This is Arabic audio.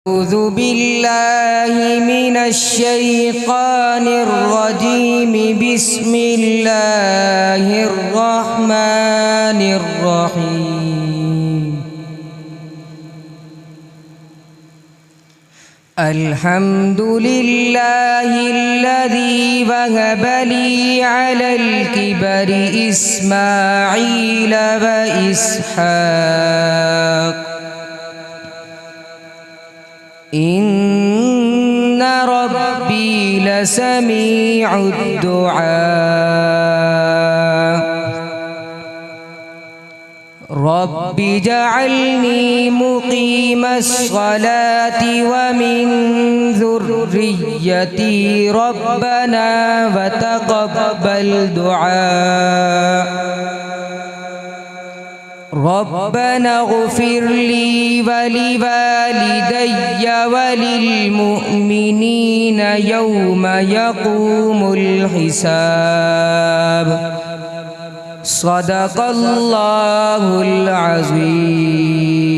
أعوذ بالله من الشيطان الرجيم بسم الله الرحمن الرحيم الحمد لله الذي وهب لي على الكبر إسماعيل وإسحاق إن ربي لسميع الدعاء رب اجعلني مقيم الصلاة ومن ذريتي ربنا وتقبل دعاء ربنا اغفر لي ولوالدي وللمؤمنين يوم يقوم الحساب صدق الله العظيم